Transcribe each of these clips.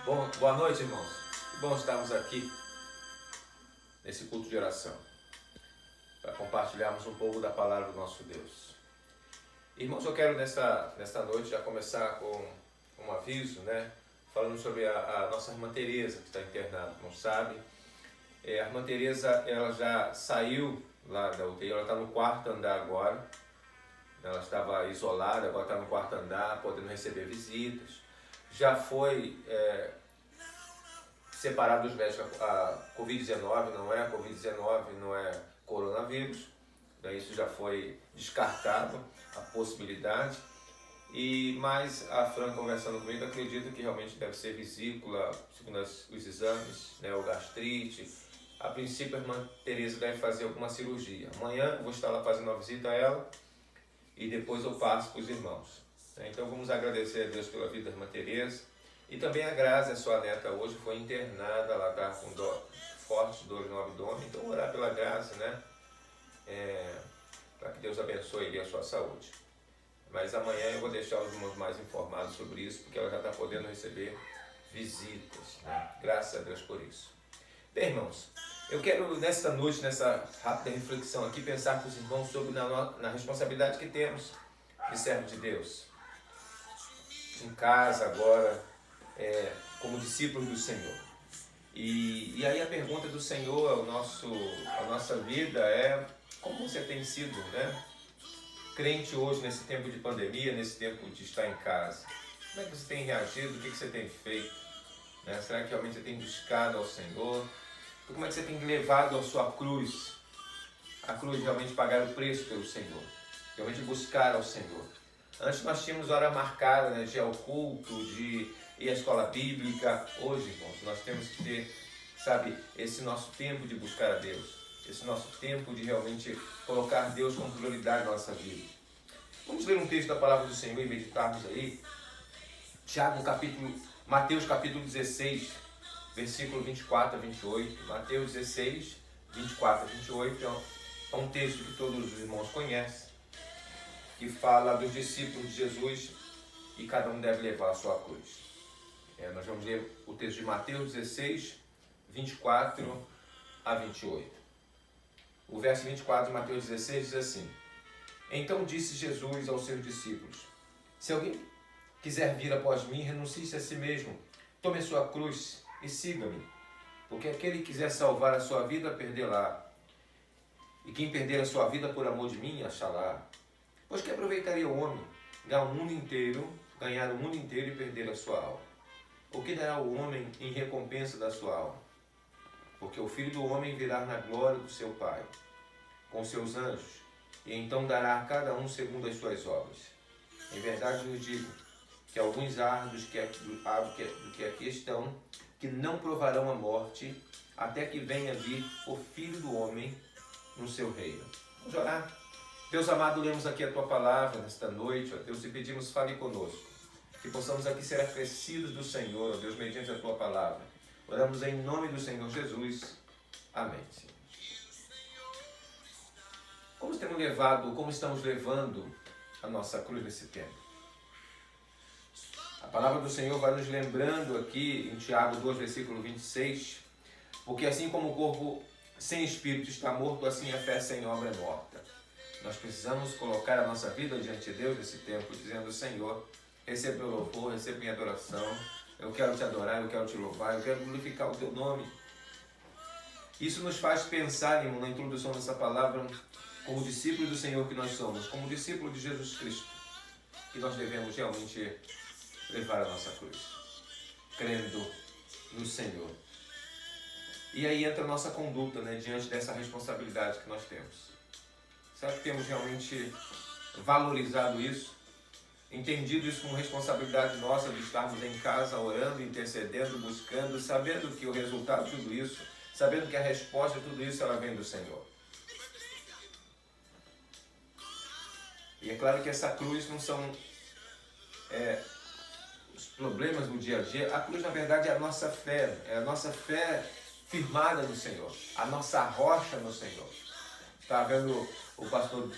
Boa noite, irmãos. Que bom estarmos aqui nesse culto de oração para compartilharmos um pouco da palavra do nosso Deus. Irmãos, eu quero nesta noite já começar com um aviso, falando sobre a nossa irmã Tereza, que está internada, não sabe. A irmã Tereza, ela já saiu lá da UTI, ela está no quarto andar agora. Ela estava isolada, agora está no quarto andar, podendo receber visitas. Já foi separado dos médicos a Covid-19, não é Covid-19, não é coronavírus. Isso já foi descartado, a possibilidade. Mas a Fran, conversando comigo, acredita que realmente deve ser vesícula, segundo os exames, o gastrite. A princípio, a irmã Tereza deve fazer alguma cirurgia. Amanhã eu vou estar lá fazendo uma visita a ela e depois eu passo para os irmãos. Então vamos agradecer a Deus pela vida da irmã Tereza. E também a Grazi, a sua neta, hoje foi internada, ela está com fortes dores no abdômen. Então orar pela Grazi, para que Deus abençoe a sua saúde. Mas amanhã eu vou deixar os irmãos mais informados sobre isso, porque ela já está podendo receber visitas. Graças a Deus por isso. Bem, irmãos, eu quero nesta noite, nessa rápida reflexão aqui, pensar com os irmãos sobre na responsabilidade que temos de servo de Deus. Em casa agora, como discípulos do Senhor. E aí a pergunta do Senhor a nossa vida é: como você tem sido, crente hoje nesse tempo de pandemia, nesse tempo de estar em casa? Como é que você tem reagido? O que você tem feito? Será que realmente você tem buscado ao Senhor? Como é que você tem levado a sua cruz? A cruz realmente pagar o preço pelo Senhor. Realmente buscar ao Senhor. Antes nós tínhamos hora marcada, de ir ao culto, de ir à escola bíblica. Hoje, irmãos, nós temos que ter, esse nosso tempo de buscar a Deus. Esse nosso tempo de realmente colocar Deus como prioridade na nossa vida. Vamos ler um texto da palavra do Senhor e meditarmos aí. Mateus capítulo 16, versículo 24 a 28. Mateus 16, 24 a 28. É um texto que todos os irmãos conhecem, que fala dos discípulos de Jesus e cada um deve levar a sua cruz. Nós vamos ler o texto de Mateus 16, 24 a 28. O verso 24 de Mateus 16 diz assim: Então disse Jesus aos seus discípulos: Se alguém quiser vir após mim, renuncie a si mesmo, tome a sua cruz e siga-me. Porque aquele que quiser salvar a sua vida, perdê-la. E quem perder a sua vida por amor de mim, achá-la. Pois que aproveitaria o homem ganhar o mundo inteiro e perder a sua alma? O que dará o homem em recompensa da sua alma? Porque o Filho do Homem virá na glória do seu Pai, com seus anjos, e então dará a cada um segundo as suas obras. Em verdade vos digo que alguns árvores que aqui estão, que não provarão a morte, até que venha vir o Filho do Homem no seu reino. Vamos orar. Deus amado, lemos aqui a Tua palavra nesta noite, ó Deus, e pedimos, fale conosco, que possamos aqui ser acrescidos do Senhor, ó Deus, mediante a Tua palavra. Oramos em nome do Senhor Jesus. Amém, Senhor. Como estamos levando a nossa cruz nesse tempo? A palavra do Senhor vai nos lembrando aqui em Tiago 2, versículo 26, porque assim como o corpo sem espírito está morto, assim a fé sem obra é morta. Nós precisamos colocar a nossa vida diante de Deus nesse tempo, dizendo: Senhor, receba meu louvor, receba minha adoração, eu quero te adorar, eu quero te louvar, eu quero glorificar o teu nome. Isso nos faz pensar, irmão, na introdução dessa palavra, como discípulos do Senhor que nós somos, como discípulos de Jesus Cristo, que nós devemos realmente levar a nossa cruz, crendo no Senhor. E aí entra a nossa conduta, diante dessa responsabilidade que nós temos. Será que temos realmente valorizado isso? Entendido isso como responsabilidade nossa de estarmos em casa orando, intercedendo, buscando, sabendo que o resultado de tudo isso, sabendo que a resposta de tudo isso ela vem do Senhor. E é claro que essa cruz não são os problemas do dia a dia. A cruz, na verdade, é a nossa fé firmada no Senhor, a nossa rocha no Senhor. Estava vendo o pastor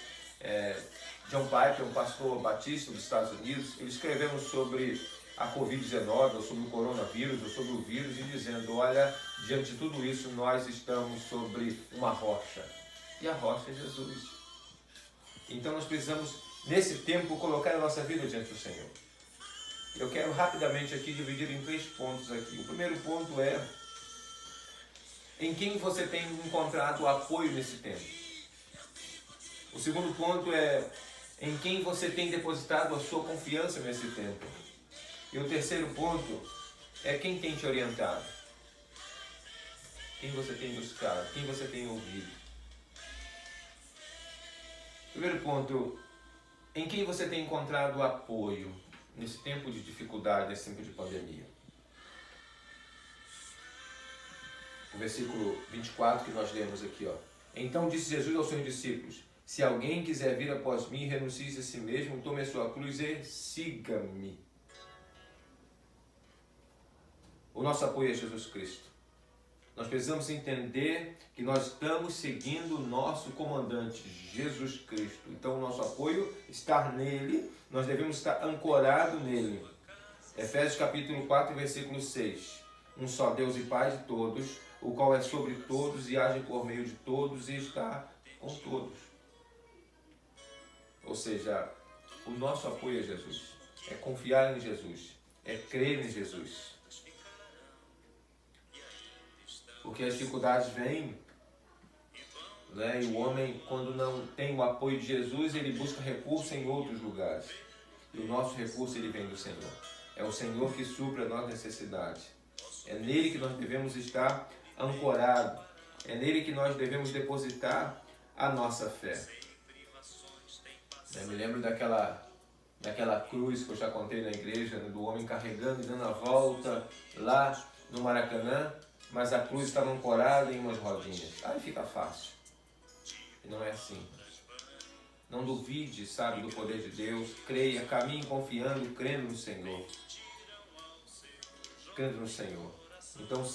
John Piper, um pastor batista dos Estados Unidos, ele escrevendo sobre a Covid-19, ou sobre o coronavírus, ou sobre o vírus, e dizendo, olha, diante de tudo isso, nós estamos sobre uma rocha. E a rocha é Jesus. Então nós precisamos, nesse tempo, colocar a nossa vida diante do Senhor. Eu quero rapidamente aqui dividir em 3 pontos aqui. O primeiro ponto é em quem você tem encontrado apoio nesse tempo. O segundo ponto é em quem você tem depositado a sua confiança nesse tempo. E o terceiro ponto é quem tem te orientado. Quem você tem buscado, quem você tem ouvido. Primeiro ponto, em quem você tem encontrado apoio nesse tempo de dificuldade, nesse tempo de pandemia. O versículo 24 que nós lemos aqui, ó. Então disse Jesus aos seus discípulos, se alguém quiser vir após mim, renuncie a si mesmo, tome a sua cruz e siga-me. O nosso apoio é Jesus Cristo. Nós precisamos entender que nós estamos seguindo o nosso comandante, Jesus Cristo. Então o nosso apoio está nele, nós devemos estar ancorados nele. Efésios capítulo 4, versículo 6. Um só Deus e Pai de todos, o qual é sobre todos e age por meio de todos e está com todos. Ou seja, o nosso apoio é Jesus. É confiar em Jesus. É crer em Jesus. Porque as dificuldades vêm, né? E o homem, quando não tem o apoio de Jesus, ele busca recurso em outros lugares. E o nosso recurso, ele vem do Senhor. É o Senhor que supre a nossa necessidade. É nele que nós devemos estar ancorados. É nele que nós devemos depositar a nossa fé. Eu me lembro daquela cruz que eu já contei na igreja, do homem carregando e dando a volta lá no Maracanã. Mas a cruz estava ancorada em umas rodinhas. Aí fica fácil. E não é assim. Não duvide, sabe, do poder de Deus. Creia, caminhe confiando, crendo no Senhor. Crendo no Senhor. Então,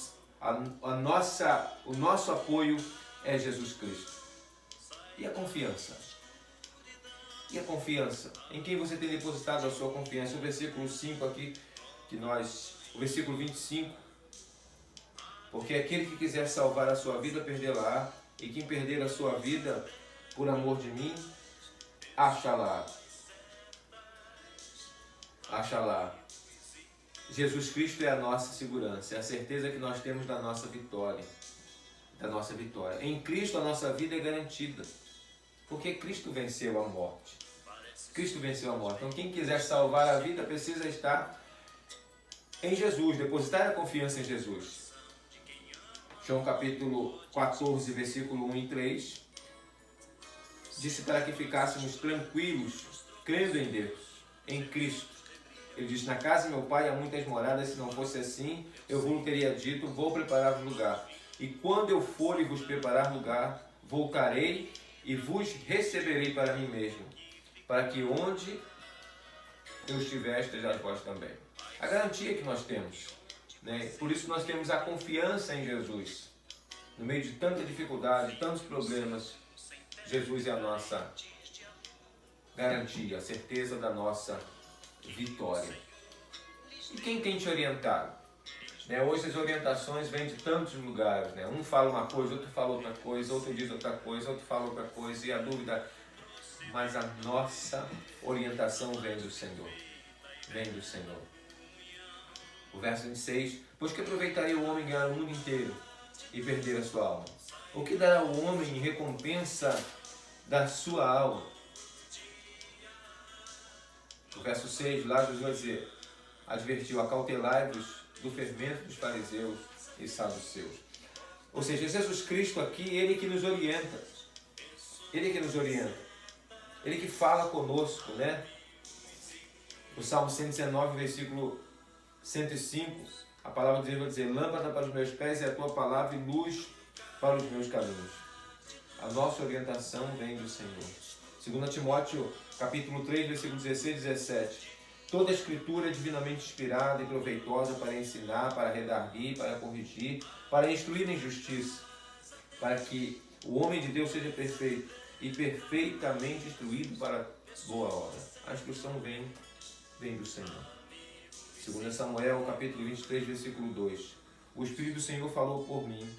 o nosso apoio é Jesus Cristo. E a confiança? E a confiança? Em quem você tem depositado a sua confiança? O versículo 5 aqui, o versículo 25. Porque aquele que quiser salvar a sua vida, perdê-la. E quem perder a sua vida, por amor de mim, acha-la. Acha-la. Jesus Cristo é a nossa segurança, é a certeza que nós temos da nossa vitória. Da nossa vitória. Em Cristo a nossa vida é garantida. Porque Cristo venceu a morte. Cristo venceu a morte. Então quem quiser salvar a vida precisa estar em Jesus, depositar a confiança em Jesus. João capítulo 14, versículo 1 e 3, disse para que ficássemos tranquilos, crendo em Deus, em Cristo. Ele diz, na casa de meu pai há muitas moradas, se não fosse assim, eu vos teria dito, vou preparar lugar. E quando eu for e vos preparar lugar, voltarei e vos receberei para mim mesmo, para que onde eu estiver, estejais vós também. A garantia que nós temos. Por isso nós temos a confiança em Jesus. No meio de tanta dificuldade, tantos problemas, Jesus é a nossa garantia, a certeza da nossa vitória. E quem tem te orientado? Hoje as orientações vêm de tantos lugares. Um fala uma coisa, outro fala outra coisa, outro diz outra coisa, outro fala outra coisa, e a dúvida... Mas a nossa orientação vem do Senhor. Vem do Senhor. O verso 26, pois que aproveitaria o homem ganhar o mundo inteiro e perder a sua alma? O que dará o homem em recompensa da sua alma? O verso 6, lá Jesus vai dizer, advertiu, acautelai-vos do fermento dos fariseus e saduceus. Ou seja, Jesus Cristo aqui, Ele que nos orienta. Ele que nos orienta. Ele que fala conosco, O Salmo 119, versículo 105, a palavra de Deus vai dizer, lâmpada para os meus pés é a tua palavra e luz para os meus caminhos. A nossa orientação vem do Senhor. 2 Timóteo, capítulo 3, versículo 16 e 17. Toda a escritura é divinamente inspirada e proveitosa para ensinar, para redarguir, para corrigir, para instruir em justiça, para que o homem de Deus seja perfeito e perfeitamente instruído para boa obra. A instrução vem do Senhor. 2 Samuel, capítulo 23, versículo 2. O Espírito do Senhor falou por mim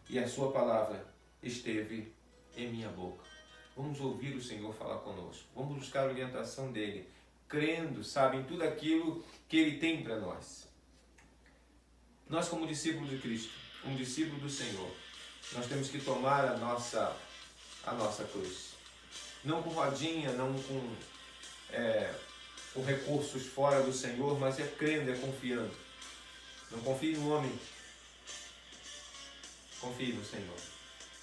e a sua palavra esteve em minha boca. Vamos ouvir o Senhor falar conosco. Vamos buscar a orientação dEle, crendo, sabe, em tudo aquilo que Ele tem para nós. Nós, como discípulos de Cristo, como discípulos do Senhor, nós temos que tomar a nossa cruz. Não com rodinha, não com recursos fora do Senhor, mas é crendo, é confiando. Não confie no homem. Confie no Senhor.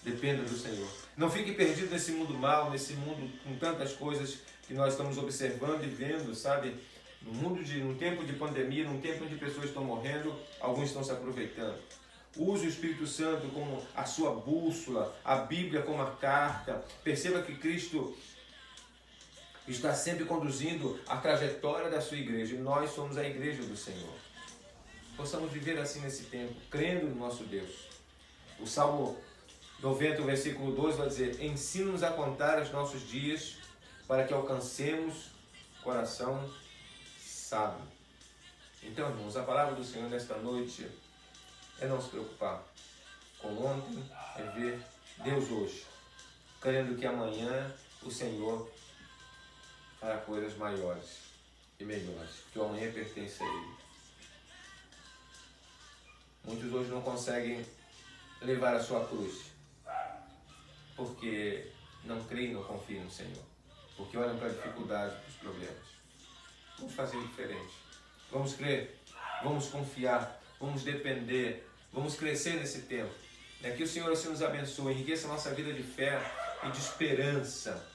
Dependa do Senhor. Não fique perdido nesse mundo mal, nesse mundo com tantas coisas que nós estamos observando e vendo, sabe? Num tempo de pandemia, num tempo onde pessoas estão morrendo, alguns estão se aproveitando. Use o Espírito Santo como a sua bússola, a Bíblia como a carta. Perceba que Cristo está sempre conduzindo a trajetória da sua igreja e nós somos a igreja do Senhor. Possamos viver assim nesse tempo, crendo no nosso Deus. O Salmo 90, versículo 12 vai dizer: ensina-nos a contar os nossos dias para que alcancemos coração sábio. Então, irmãos, a palavra do Senhor nesta noite é não se preocupar com ontem, é ver Deus hoje, crendo que amanhã o Senhor fará coisas maiores e melhores, porque o amanhã pertence a Ele. Muitos hoje não conseguem levar a sua cruz, porque não creem, não confiam no Senhor, porque olham para a dificuldade, para os problemas. Vamos fazer diferente. Vamos crer, vamos confiar, vamos depender, vamos crescer nesse tempo. Que o Senhor assim nos abençoe, enriqueça a nossa vida de fé e de esperança.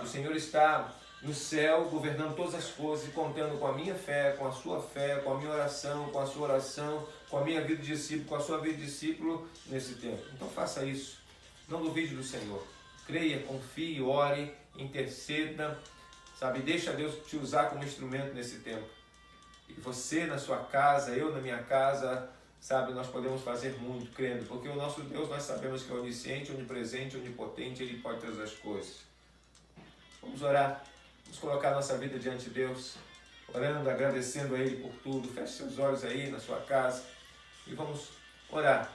O Senhor está no céu, governando todas as coisas e contando com a minha fé, com a sua fé, com a minha oração, com a sua oração, com a minha vida de discípulo, com a sua vida de discípulo nesse tempo. Então faça isso. Não duvide do Senhor. Creia, confie, ore, interceda, sabe? Deixa Deus te usar como instrumento nesse tempo. E você na sua casa, eu na minha casa, sabe? Nós podemos fazer muito, crendo, porque o nosso Deus nós sabemos que é onisciente, onipresente, onipotente, Ele pode todas as coisas. Vamos orar. Vamos colocar nossa vida diante de Deus, orando, agradecendo a Ele por tudo. Feche seus olhos aí na sua casa e vamos orar.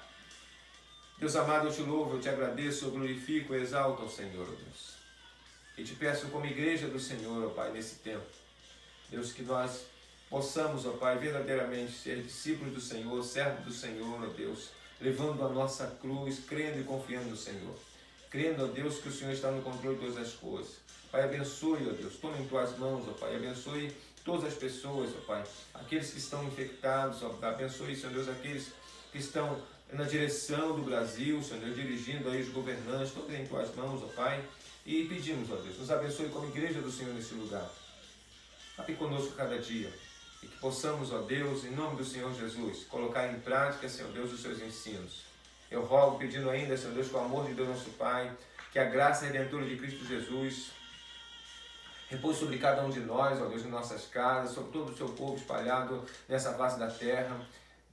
Deus amado, eu te louvo, eu te agradeço, eu glorifico e exalto ao Senhor, Deus. E te peço como igreja do Senhor, ó Pai, nesse tempo, Deus, que nós possamos, ó Pai, verdadeiramente ser discípulos do Senhor, servos do Senhor, ó Deus, levando a nossa cruz, crendo e confiando no Senhor. Crendo, ó Deus, que o Senhor está no controle de todas as coisas. Pai, abençoe, ó Deus, tome em tuas mãos, ó Pai, abençoe todas as pessoas, ó Pai, aqueles que estão infectados, ó Pai, abençoe, Senhor Deus, aqueles que estão na direção do Brasil, Senhor Deus, dirigindo aí os governantes, todos em tuas mãos, ó Pai, e pedimos, ó Deus, nos abençoe como igreja do Senhor nesse lugar. Fale conosco cada dia, e que possamos, ó Deus, em nome do Senhor Jesus, colocar em prática, Senhor Deus, os seus ensinos. Eu rogo, pedindo ainda, Senhor Deus, com o amor de Deus nosso Pai, que a graça redentora de Cristo Jesus repouse sobre cada um de nós, ó Deus, em nossas casas, sobre todo o seu povo espalhado nessa face da terra,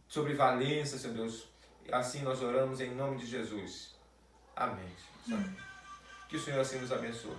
sobre Valência, Senhor Deus. Assim nós oramos em nome de Jesus. Amém. Que o Senhor assim nos abençoe.